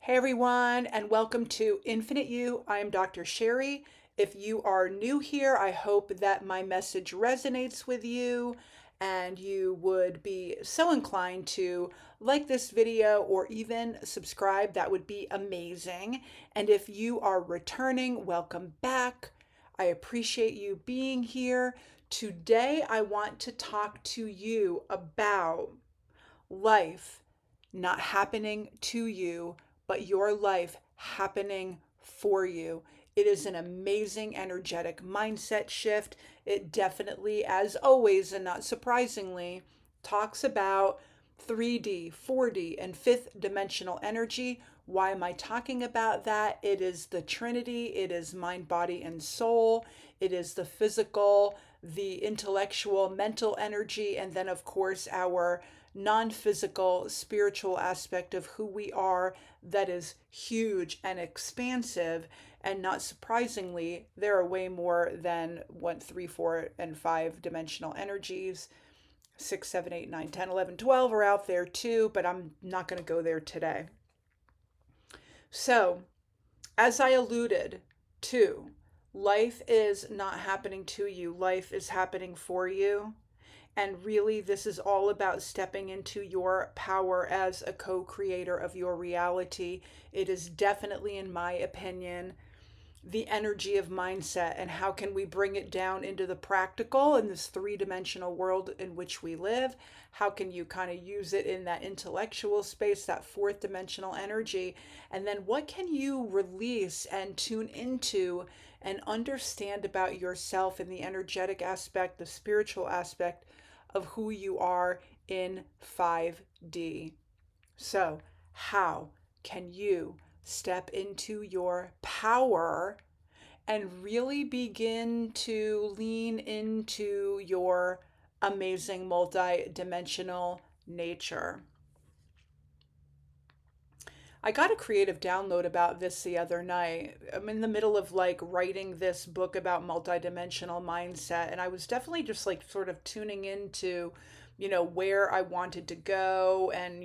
Hey everyone, and welcome to Infinite You. I am Dr. Sherry. If you are new here, I hope that my message resonates with you and you would be so inclined to like this video or even subscribe. That would be amazing. And if you are returning, welcome back. I appreciate you being here. Today, I want to talk to you about life not happening to you, but your life happening for you. It is an amazing energetic mindset shift. It definitely, as always, and not surprisingly, talks about 3D, 4D, and fifth dimensional energy. Why am I talking about that? It is the Trinity, it is mind, body, and soul, it is the physical, the intellectual, mental energy, and then, of course, our non physical, spiritual aspect of who we are that is huge and expansive. And not surprisingly, there are way more than 1, 3, 4, and 5 dimensional energies. 6, 7, 8, 9, 10, 11, 12 are out there too, but I'm not going to go there today. So, as I alluded to, life is not happening to you, life is happening for you. And really, this is all about stepping into your power as a co creator of your reality. It is definitely, in my opinion, the energy of mindset and how can we bring it down into the practical in this three-dimensional world in which we live. How can you kind of use it in that intellectual space, that fourth dimensional energy, and then what can you release and tune into and understand about yourself in the energetic aspect, the spiritual aspect of who you are in 5D. So how can you step into your power and really begin to lean into your amazing multi-dimensional nature? I got a creative download about this the other night. I'm in the middle of like writing this book about multidimensional mindset, and I was definitely just like sort of tuning into, where I wanted to go and,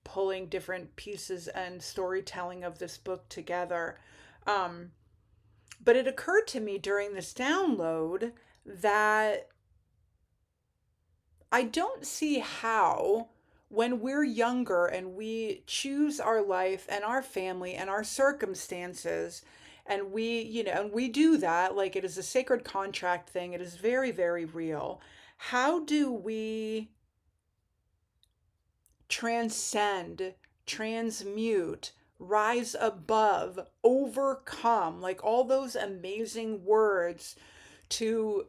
pulling different pieces and storytelling of this book together. Um, but it occurred to me during this download that I don't see how, when we're younger and we choose our life and our family and our circumstances, and and we do that, like it is a sacred contract thing, it is very, very real. How do we transcend, transmute, rise above, overcome, like all those amazing words to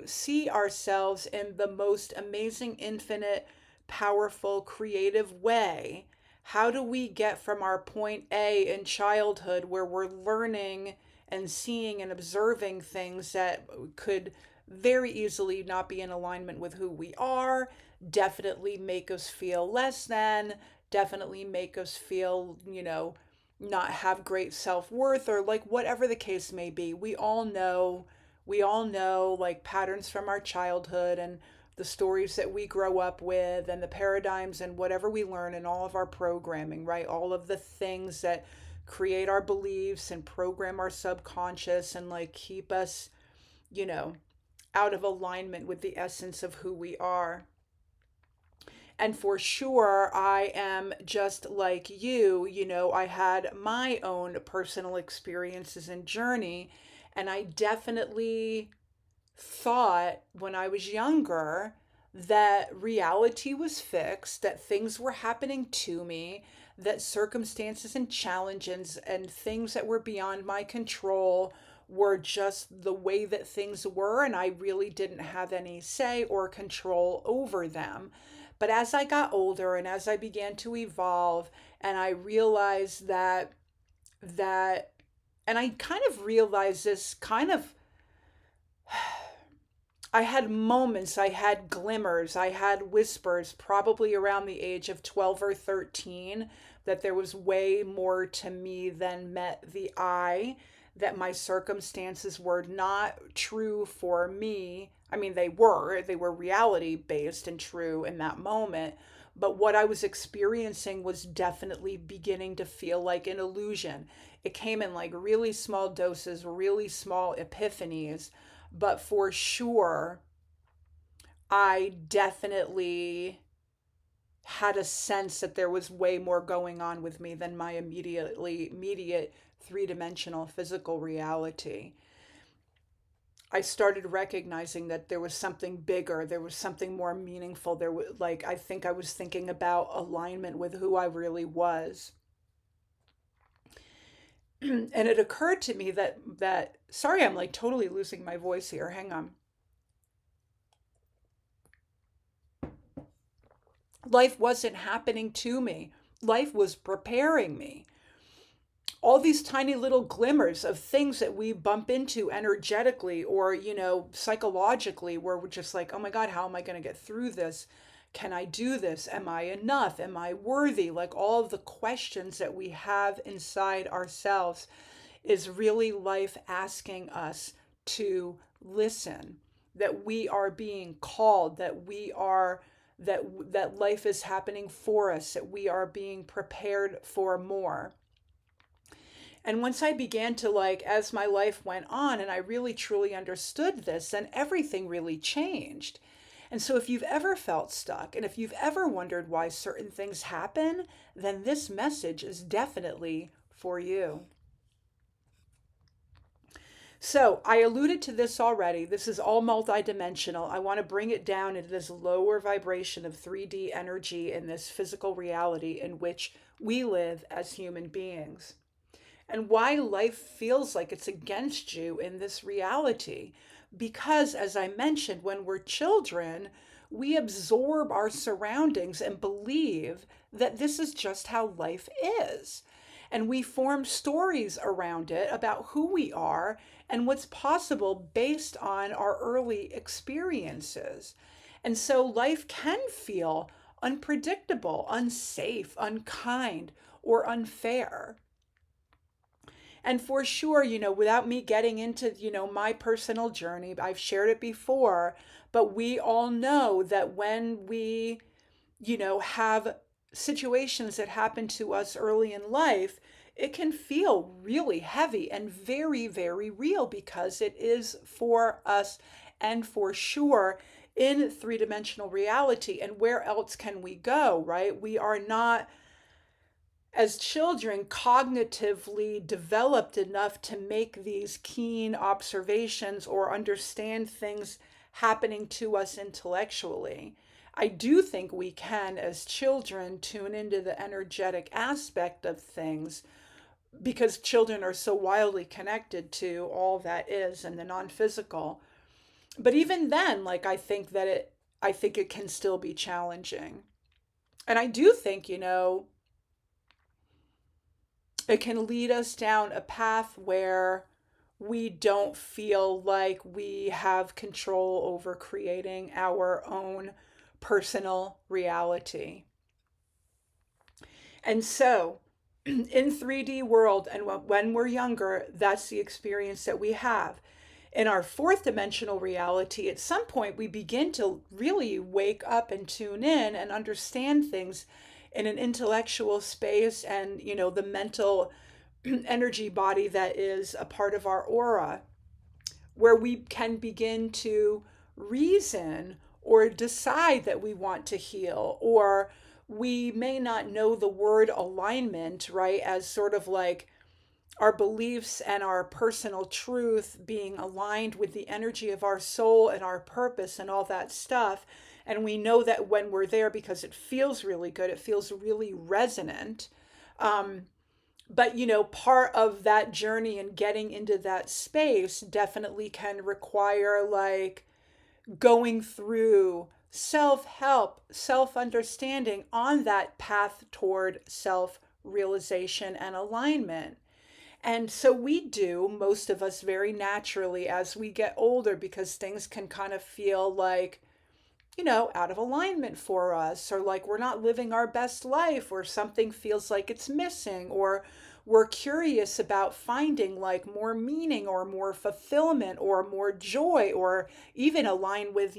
see ourselves in the most amazing, infinite, powerful, creative way? How do we get from our point A in childhood where we're learning and seeing and observing things that could very easily not be in alignment with who we are, definitely make us feel less than, definitely make us feel, not have great self-worth, or like whatever the case may be. We all know like patterns from our childhood and the stories that we grow up with and the paradigms and whatever we learn in all of our programming, right? All of the things that create our beliefs and program our subconscious and like keep us, you know, out of alignment with the essence of who we are. And for sure, I am just like you. I had my own personal experiences and journey, and I definitely thought when I was younger that reality was fixed, that things were happening to me, that circumstances and challenges and things that were beyond my control were just the way that things were, and I really didn't have any say or control over them. But as I got older and as I began to evolve, and I realized that and I kind of realized this kind of I had moments, I had glimmers, I had whispers probably around the age of 12 or 13 that there was way more to me than met the eye, that my circumstances were not true for me. I mean, they were reality based and true in that moment, but what I was experiencing was definitely beginning to feel like an illusion. It came in like really small doses, really small epiphanies, but for sure, I definitely had a sense that there was way more going on with me than my immediate three-dimensional physical reality. I started recognizing that there was something bigger, there was something more meaningful. There was like I think I was thinking about alignment with who I really was. And it occurred to me that sorry, I'm like totally losing my voice here. Hang on. Life wasn't happening to me. Life was preparing me. All these tiny little glimmers of things that we bump into energetically or, psychologically, where we're just like, oh my God, how am I going to get through this? Can I do this? Am I enough? Am I worthy? Like all of the questions that we have inside ourselves is really life asking us to listen, that we are being called, that life is happening for us, that we are being prepared for more. And once I began to like, as my life went on and I really truly understood this, then everything really changed. And so if you've ever felt stuck and if you've ever wondered why certain things happen, then this message is definitely for you. So I alluded to this already. This is all multidimensional. I want to bring it down into this lower vibration of 3D energy in this physical reality in which we live as human beings, and why life feels like it's against you in this reality. Because, as I mentioned, when we're children, we absorb our surroundings and believe that this is just how life is. And we form stories around it about who we are and what's possible based on our early experiences. And so life can feel unpredictable, unsafe, unkind, or unfair. And for sure, without me getting into, my personal journey, I've shared it before, but we all know that when we, have situations that happen to us early in life, it can feel really heavy and very, very real because it is for us and for sure in three-dimensional reality. And where else can we go, right? We are not as children cognitively developed enough to make these keen observations or understand things happening to us intellectually. I do think we can, as children, tune into the energetic aspect of things because children are so wildly connected to all that is and the non-physical. But even then, like I think it can still be challenging. And I do think, it can lead us down a path where we don't feel like we have control over creating our own personal reality. And so, in 3D world and when we're younger, that's the experience that we have. In our fourth dimensional reality, at some point we begin to really wake up and tune in and understand things in an intellectual space and, the mental energy body that is a part of our aura, where we can begin to reason or decide that we want to heal, or we may not know the word alignment, right, as sort of like our beliefs and our personal truth being aligned with the energy of our soul and our purpose and all that stuff. And we know that when we're there because it feels really good, it feels really resonant. Um, but, part of that journey and getting into that space definitely can require like going through self help, self understanding on that path toward self realization and alignment. And so we do, most of us, very naturally as we get older because things can kind of feel like, out of alignment for us, or like we're not living our best life, or something feels like it's missing, or we're curious about finding like more meaning or more fulfillment or more joy, or even align with,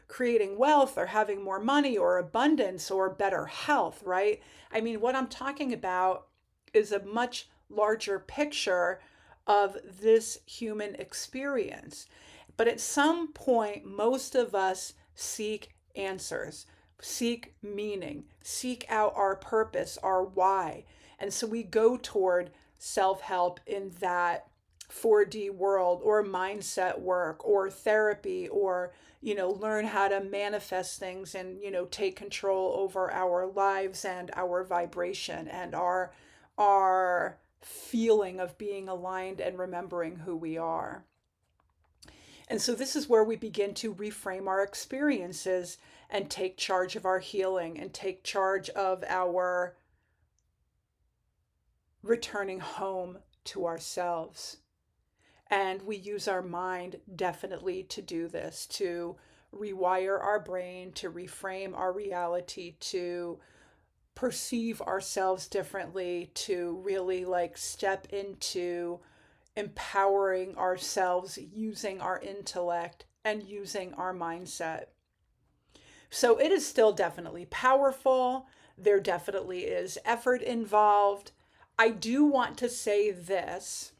creating wealth or having more money or abundance or better health, right? I mean, what I'm talking about is a much larger picture of this human experience. But at some point, most of us seek answers, seek meaning, seek out our purpose, our why. And so we go toward self help in that 4D world, or mindset work, or therapy, or learn how to manifest things and take control over our lives and our vibration and our feeling of being aligned and remembering who we are. And so this is where we begin to reframe our experiences and take charge of our healing and take charge of our returning home to ourselves. And we use our mind definitely to do this, to rewire our brain, to reframe our reality, to perceive ourselves differently, to really like step into empowering ourselves using our intellect and using our mindset. So it is still definitely powerful. There definitely is effort involved. I do want to say this.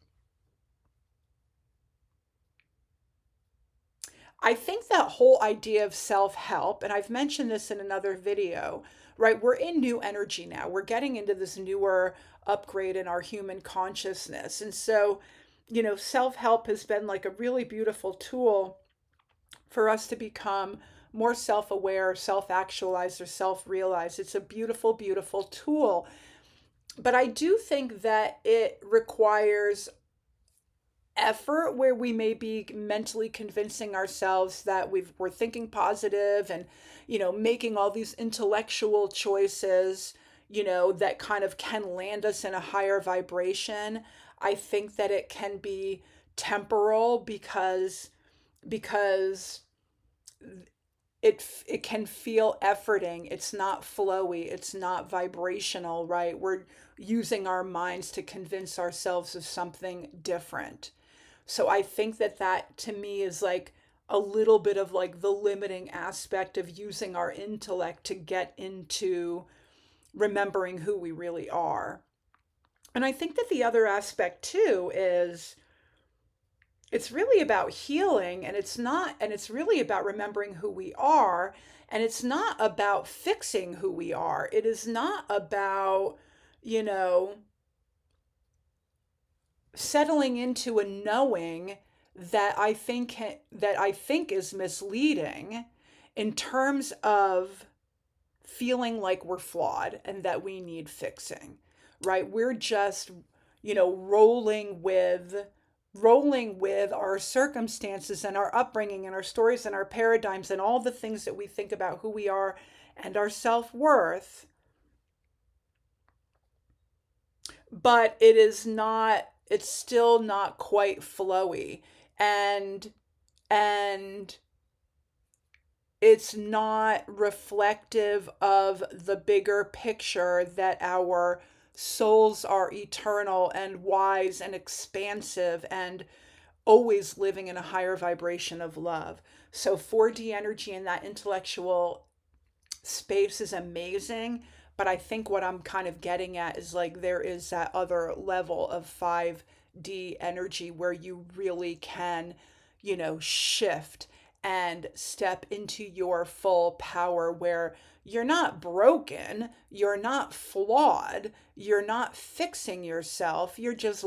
I think that whole idea of self help, and I've mentioned this in another video, right? We're in new energy now. We're getting into this newer upgrade in our human consciousness. And so, self help has been like a really beautiful tool for us to become more self aware, self actualized, or self realized. It's a beautiful, beautiful tool. But I do think that it requires effort where we may be mentally convincing ourselves that we're thinking positive and making all these intellectual choices that kind of can land us in a higher vibration. I think that it can be temporal because it can feel efforting. It's not flowy, it's not vibrational, right? We're using our minds to convince ourselves of something different. So I think that to me is like a little bit of like the limiting aspect of using our intellect to get into remembering who we really are. And I think that the other aspect too is it's really about healing, and it's really about remembering who we are, and it's not about fixing who we are. It is not about, you know, settling into a knowing that I think is misleading in terms of feeling like we're flawed and that we need fixing, right? We're just, rolling with our circumstances and our upbringing and our stories and our paradigms and all the things that we think about who we are and our self-worth. But it's still not quite flowy, and and it's not reflective of the bigger picture that our souls are eternal and wise and expansive and always living in a higher vibration of love. So 4D energy and that intellectual space is amazing, but I think what I'm kind of getting at is like there is that other level of 5D energy where you really can, shift and step into your full power, where you're not broken, you're not flawed, you're not fixing yourself, you're just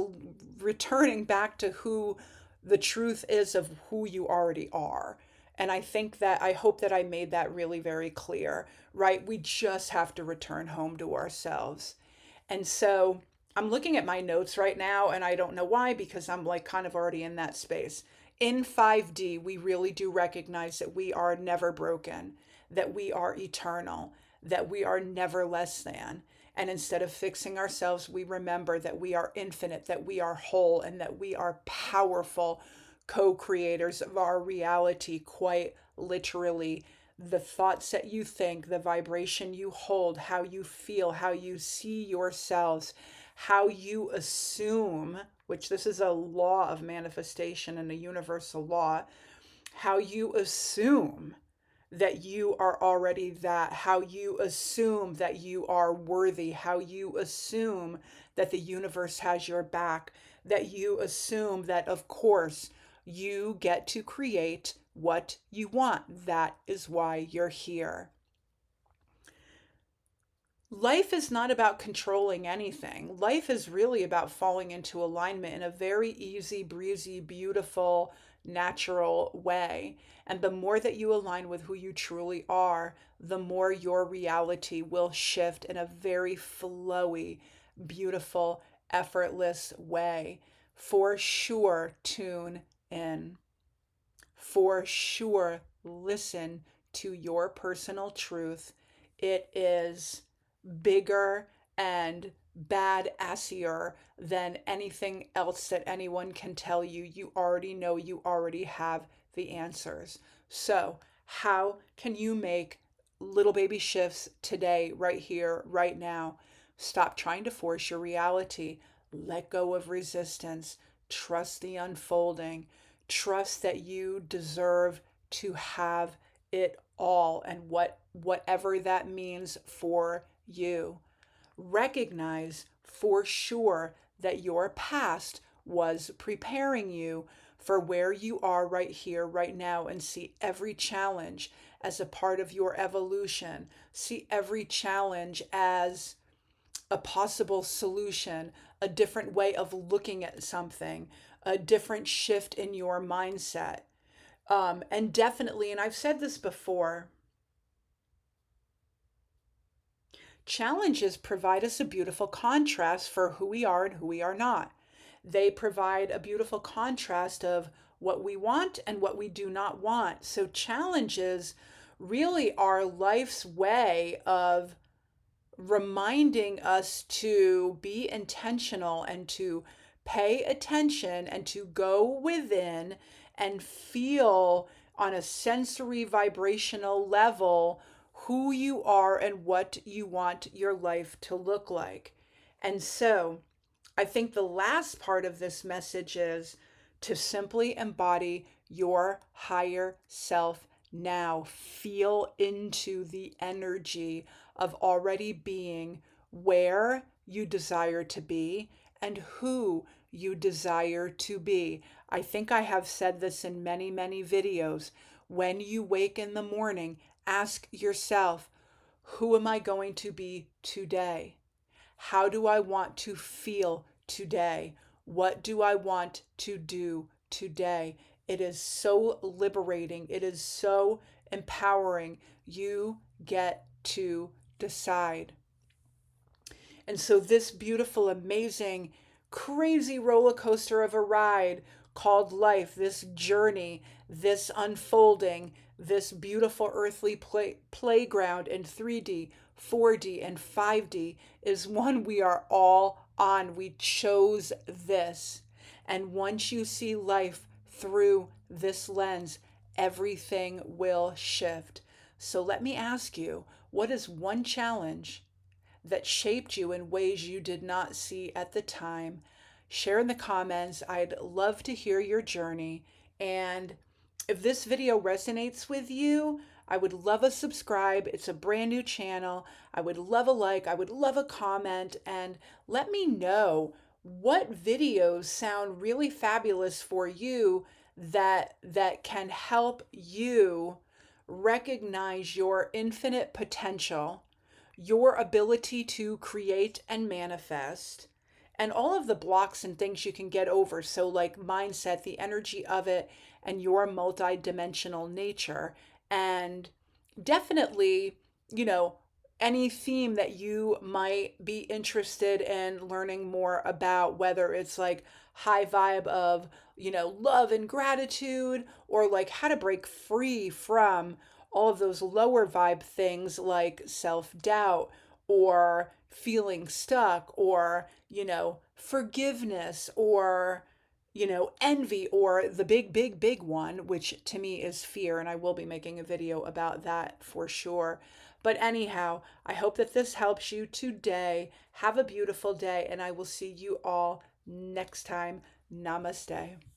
returning back to who the truth is of who you already are. And I hope that I made that really very clear, right? We just have to return home to ourselves. And so I'm looking at my notes right now, and I don't know why, because I'm like kind of already in that space. In 5D, we really do recognize that we are never broken, that we are eternal, that we are never less than. And instead of fixing ourselves, we remember that we are infinite, that we are whole, and that we are powerful co creators of our reality, quite literally. The thoughts that you think, the vibration you hold, how you feel, how you see yourselves, how you assume, which this is a law of manifestation and a universal law, how you assume that you are already that, how you assume that you are worthy, how you assume that the universe has your back, that you assume that, of course, you get to create what you want. That is why you're here. Life is not about controlling anything. Life is really about falling into alignment in a very easy, breezy, beautiful, natural way. And the more that you align with who you truly are, the more your reality will shift in a very flowy, beautiful, effortless way. For sure, tune in. For sure, listen to your personal truth. It is bigger and badassier than anything else that anyone can tell you. You already know, you already have the answers. So, how can you make little baby shifts today, right here, right now? Stop trying to force your reality. Let go of resistance. Trust the unfolding. Trust that you deserve to have it all, and whatever that means for you. Recognize for sure that your past was preparing you for where you are right here, right now, and see every challenge as a part of your evolution. See every challenge as a possible solution, a different way of looking at something, a different shift in your mindset. And definitely, and I've said this before, challenges provide us a beautiful contrast for who we are and who we are not. They provide a beautiful contrast of what we want and what we do not want. So, challenges really are life's way of reminding us to be intentional and to pay attention and to go within and feel on a sensory vibrational level who you are and what you want your life to look like. And so, I think the last part of this message is to simply embody your higher self now. Feel into the energy of already being where you desire to be and who you desire to be. I think I have said this in many, many videos. When you wake in the morning, ask yourself, who am I going to be today? How do I want to feel today? What do I want to do today? It is so liberating. It is so empowering. You get to decide. And so, this beautiful, amazing, crazy roller coaster of a ride called life, this journey, this unfolding, this beautiful earthly playground in 3D, 4D, and 5D is one we are all on. We chose this. And once you see life through this lens, everything will shift. So let me ask you, what is one challenge that shaped you in ways you did not see at the time? Share in the comments. I'd love to hear your journey. And if this video resonates with you, I would love a subscribe. It's a brand new channel. I would love a like. I would love a comment. And let me know what videos sound really fabulous for you that can help you recognize your infinite potential, your ability to create and manifest, and all of the blocks and things you can get over. So, like mindset, the energy of it, and your multidimensional nature. And definitely, you know, any theme that you might be interested in learning more about, whether it's like high vibe of, love and gratitude, or like how to break free from all of those lower vibe things like self doubt or feeling stuck or, forgiveness or, envy, or the big, big, big one, which to me is fear. And I will be making a video about that for sure. But anyhow, I hope that this helps you today. Have a beautiful day, and I will see you all next time. Namaste.